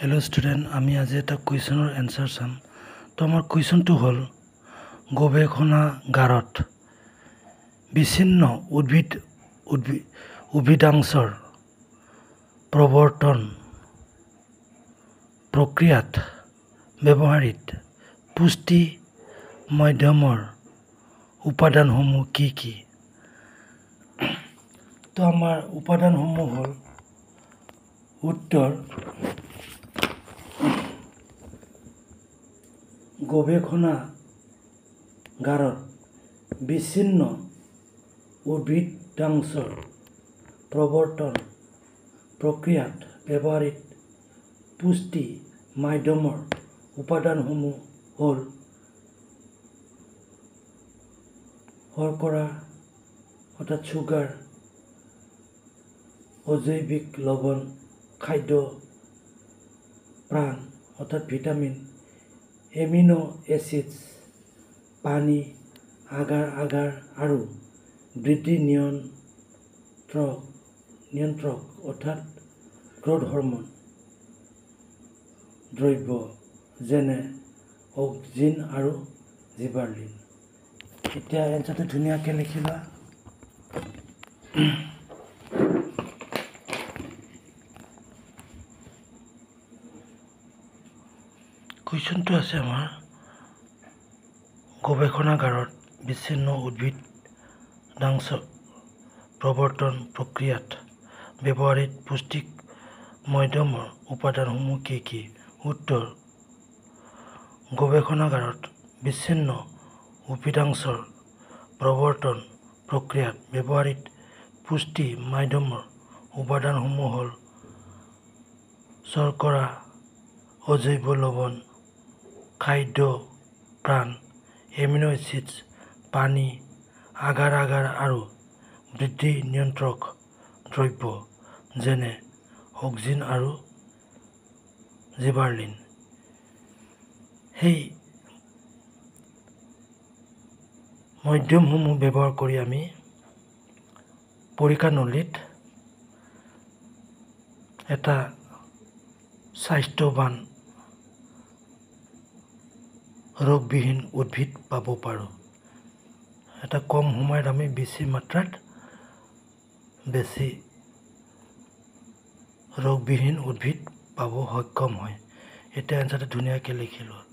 Hello' student, আমি আজি এটা কুৱেশ্যনৰ এনচাৰ চাম। তো আমাৰ কুৱেশ্যনটো হ'ল গৱেষণাগাৰত বিচ্ছিন্ন উদ্ভিদাংশৰ প্ৰৱৰ্তন প্ৰক্ৰিয়াত ব্যৱহৃত পুষ্টি মাধ্যমৰ উপাদানসমূহ কি কি? তো আমাৰ উপাদানসমূহ হ'ল উত্তৰ গৱেষণাগাৰত বিচ্ছিন্ন উদ্ভিদাংশৰ প্ৰৱৰ্তন প্ৰক্ৰিয়াত ব্যৱহৃত পুষ্টি মাধ্যমৰ উপাদানসমূহ হ'ল শৰ্কৰা অৰ্থাৎ চুগাৰ, অজৈৱিক লৱণ, খাদ্য প্ৰাণ অৰ্থাৎ ভিটামিন, এমিনো এচিডছ, পানী, আগাৰ আৰু বৃদ্ধি নিয়ন্ত্ৰক অৰ্থাৎ গ্ৰথ হৰম'ন দ্ৰব্য যেনে অক্সিন আৰু জিবাৰ্লিন। এতিয়া এনচাৰটো ধুনীয়াকৈ লিখি লোৱা। কুৱেশ্যনটো আছে আমাৰ গৱেষণাগাৰত বিচ্ছিন্ন উদ্ভিদাংশ প্ৰৱৰ্তন প্ৰক্ৰিয়াত ব্যৱহৃত পুষ্টি মাধ্যমৰ উপাদানসমূহ কি কি? উত্তৰ গৱেষণাগাৰত বিচ্ছিন্ন উদ্ভিদাংশৰ প্ৰৱৰ্তন প্ৰক্ৰিয়াত ব্যৱহৃত পুষ্টি মাধ্যমৰ উপাদানসমূহ হ'ল শৰ্কৰা, অজৈব লৱণ, খাদ্য প্ৰাণ, এমিনো এচিডছ, পানী, আগাৰ আৰু বৃদ্ধি নিয়ন্ত্ৰক দ্ৰব্য যেনে অক্সিন আৰু জিবাৰ্লিন। সেই মাধ্যমসমূহ ব্যৱহাৰ কৰি আমি পৰীক্ষানলীত এটা স্বাস্থ্যৱান ৰোগবিহীন উদ্ভিদ পাব পাৰোঁ। এটা কম সময়ত আমি বেছি মাত্ৰাত বেছি ৰোগবিহীন উদ্ভিদ পাব সক্ষম হয়। এতিয়া এনচাৰটো ধুনীয়াকৈ লিখি লোৱা।